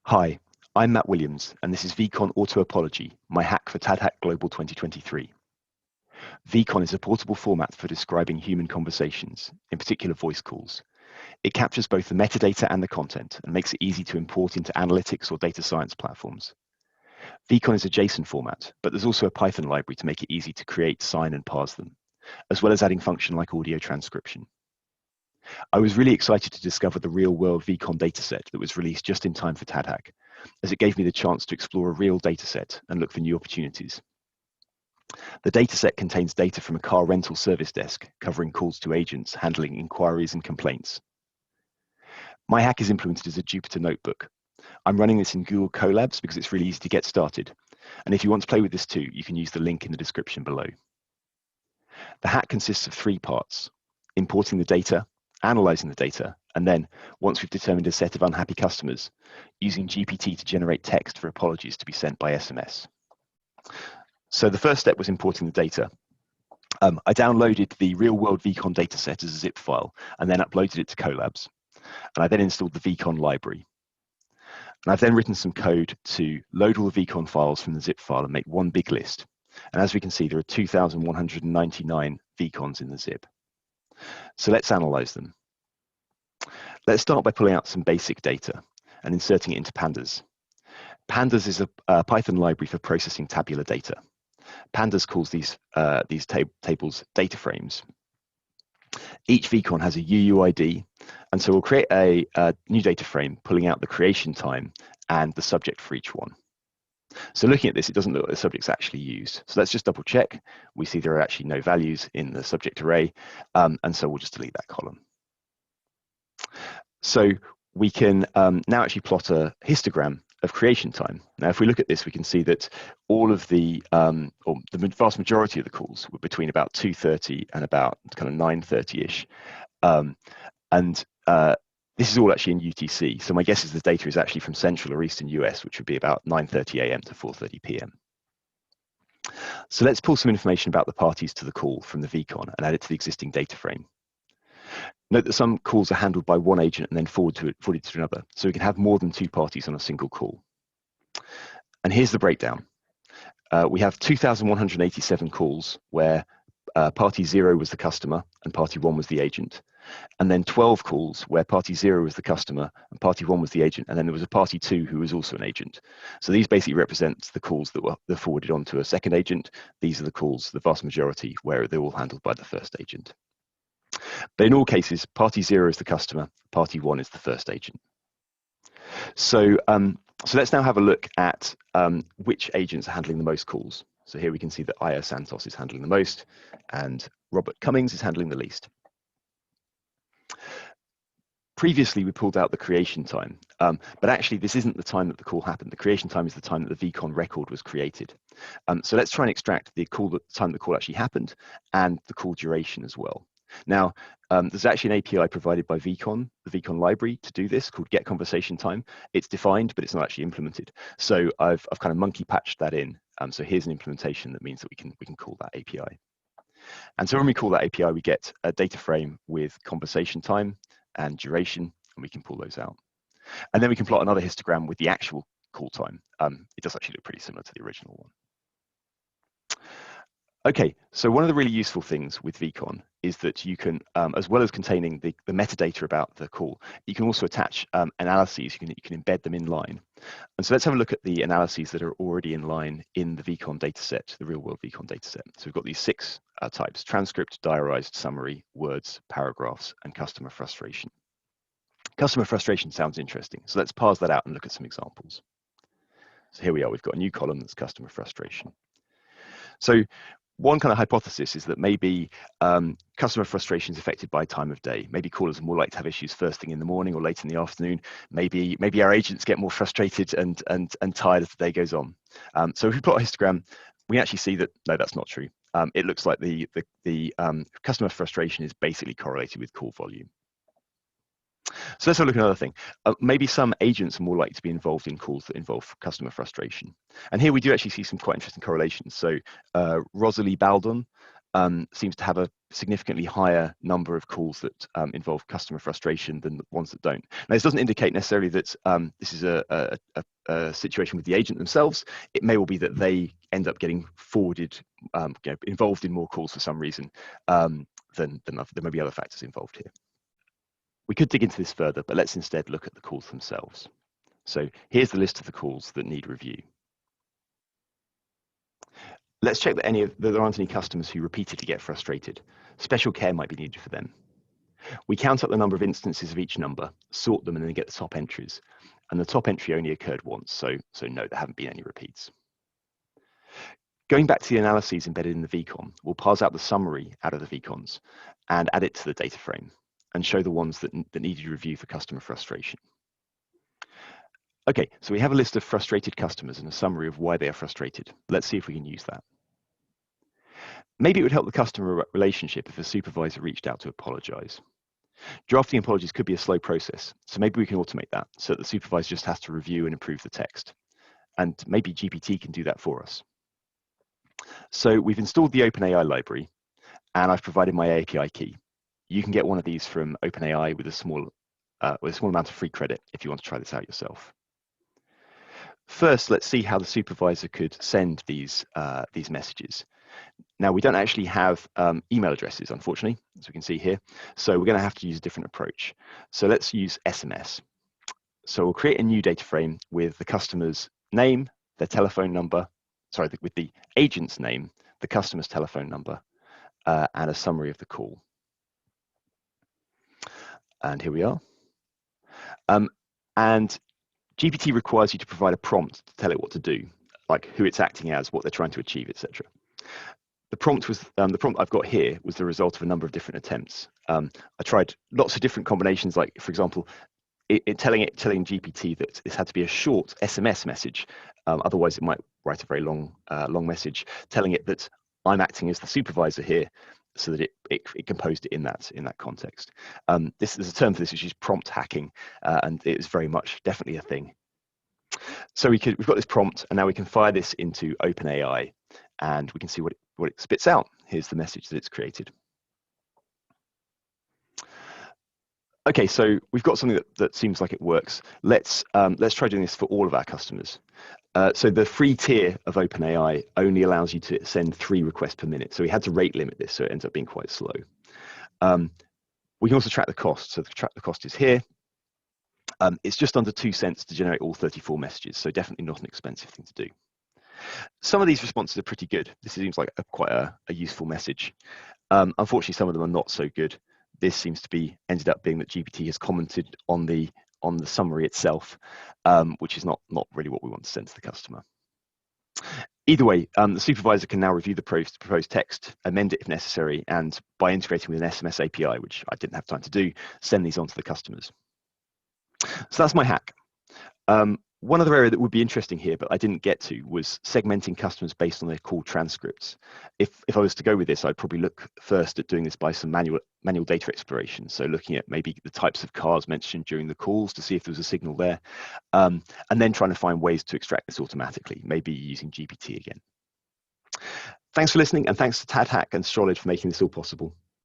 Hi, I'm Matt Williams, and this is vCon Auto Apology, my hack for TADHack Global 2023. vCon is a portable format for describing human conversations, in particular voice calls. It captures both the metadata and the content and makes it easy to import into analytics or data science platforms. vCon is a JSON format, but there's also a Python library to make it easy to create, sign, and parse them, as well as adding function like audio transcription. I was really excited to discover the real-world vCon dataset that was released just in time for TADHack, as it gave me the chance to explore a real dataset and look for new opportunities. The dataset contains data from a car rental service desk covering calls to agents handling inquiries and complaints. My hack is implemented as a Jupyter notebook. I'm running this in Google Colabs because it's really easy to get started. And if you want to play with this too, you can use the link in the description below. The hack consists of 3 parts: importing the data, analyzing the data, and then, once we've determined a set of unhappy customers, using GPT to generate text for apologies to be sent by SMS. So the first step was importing the data. I downloaded the real-world vCon dataset as a zip file and then uploaded it to Colabs. And I then installed the vCon library. And I've then written some code to load all the vCon files from the zip file and make one big list. And as we can see, there are 2,199 vCons in the zip. So let's analyze them. Let's start by pulling out some basic data and inserting it into Pandas. Pandas is a Python library for processing tabular data. Pandas calls these tables data frames. Each vCon has a UUID, and so we'll create a new data frame pulling out the creation time and the subject for each one. So looking at this, it doesn't look like the subject's actually used. So let's just double check. We see there are actually no values in the subject array, and so we'll just delete that column. So we can now actually plot a histogram of creation time. Now, if we look at this, we can see that all of the, or the vast majority of the calls were between about 2:30 and about kind of 9:30-ish. This is all actually in UTC. So my guess is the data is actually from Central or Eastern US, which would be about 9:30 a.m. to 4:30 p.m. So let's pull some information about the parties to the call from the vCon and add it to the existing data frame. Note that some calls are handled by one agent and then forwarded to another, so we can have more than 2 parties on a single call. And here's the breakdown. We have 2,187 calls where party 0 was the customer and party 1 was the agent, and then 12 calls where party 0 was the customer and party 1 was the agent, and then there was a party 2 who was also an agent. So these basically represent the calls that were forwarded on to a second agent. These are the calls, the vast majority, where they're all handled by the first agent. But in all cases, party 0 is the customer, party 1 is the first agent. So let's now have a look at which agents are handling the most calls. So here we can see that Sean Santos is handling the most and Robert Cummings is handling the least. Previously, we pulled out the creation time, but actually this isn't the time that the call happened. The creation time is the time that the vCon record was created. So let's try and extract the time the call actually happened and the call duration as well. Now, there's actually an API provided by vCon, the vCon library, to do this called get conversation time. It's defined, but it's not actually implemented. So I've kind of monkey patched that in. So here's an implementation that means that we can call that API. And so when we call that API, we get a data frame with conversation time and duration, and we can pull those out. And then we can plot another histogram with the actual call time. It does actually look pretty similar to the original one. Okay, so one of the really useful things with vCon is that you can, as well as containing the metadata about the call, you can also attach analyses. You can embed them in line. And so let's have a look at the analyses that are already in line in the vCon dataset, the real-world vCon dataset. So we've got these 6 types: transcript, diarized, summary, words, paragraphs, and customer frustration. Customer frustration sounds interesting. So let's parse that out and look at some examples. So here we are. We've got a new column that's customer frustration. So one kind of hypothesis is that maybe customer frustration is affected by time of day. Maybe callers are more likely to have issues first thing in the morning or late in the afternoon. Maybe our agents get more frustrated and tired as the day goes on. So if we plot a histogram, we actually see that no, that's not true. It looks like the customer frustration is basically correlated with call volume. So let's have a look at another thing. Maybe some agents are more likely to be involved in calls that involve customer frustration. And here we do actually see some quite interesting correlations. So Rosalie Baldon seems to have a significantly higher number of calls that involve customer frustration than the ones that don't. Now, this doesn't indicate necessarily that this is a situation with the agent themselves. It may well be that they end up getting forwarded, involved in more calls for some reason than other. There may be other factors involved here. We could dig into this further, but let's instead look at the calls themselves. So here's the list of the calls that need review. Let's check that there aren't any customers who repeatedly get frustrated. Special care might be needed for them. We count up the number of instances of each number, sort them, and then get the top entries. And the top entry only occurred once, so no, there haven't been any repeats. Going back to the analyses embedded in the vCon, we'll parse out the summary out of the vCons and add it to the data frame and show the ones that needed review for customer frustration. Okay, so we have a list of frustrated customers and a summary of why they are frustrated. Let's see if we can use that. Maybe it would help the customer relationship if a supervisor reached out to apologize. Drafting apologies could be a slow process, so maybe we can automate that so that the supervisor just has to review and improve the text. And maybe GPT can do that for us. So we've installed the OpenAI library, and I've provided my API key. You can get one of these from OpenAI with a small amount of free credit if you want to try this out yourself. First, let's see how the supervisor could send these messages. Now, we don't actually have email addresses, unfortunately, as we can see here. So we're going to have to use a different approach. So let's use SMS. So we'll create a new data frame with the customer's name, their telephone number, with the agent's name, the customer's telephone number, and a summary of the call. And here we are. And GPT requires you to provide a prompt to tell it what to do, like who it's acting as, what they're trying to achieve, etc. The prompt I've got here was the result of a number of different attempts. I tried lots of different combinations, like, for example, telling GPT that this had to be a short SMS message, otherwise it might write a very long message, telling it that I'm acting as the supervisor here, so that it composed it in that context. There's a term for this, which is prompt hacking, and it is very much definitely a thing. So we've got this prompt, and now we can fire this into OpenAI, and we can see what it spits out. Here's the message that it's created. Okay, so we've got something that seems like it works. Let's try doing this for all of our customers. So the free tier of OpenAI only allows you to send 3 requests per minute. So we had to rate limit this, so it ends up being quite slow. We can also track the cost. So the cost is here. It's just under 2 cents to generate all 34 messages, so definitely not an expensive thing to do. Some of these responses are pretty good. This seems like quite a useful message. Unfortunately, some of them are not so good. This seems to be ended up being that GPT has commented on the summary itself, which is not really what we want to send to the customer. Either way, the supervisor can now review the proposed text, amend it if necessary, and by integrating with an SMS API, which I didn't have time to do, send these on to the customers. So that's my hack. One other area that would be interesting here, but I didn't get to, was segmenting customers based on their call transcripts. If I was to go with this, I'd probably look first at doing this by some manual data exploration. So looking at maybe the types of cars mentioned during the calls to see if there was a signal there, and then trying to find ways to extract this automatically, maybe using GPT again. Thanks for listening, and thanks to TadHack and Strolid for making this all possible.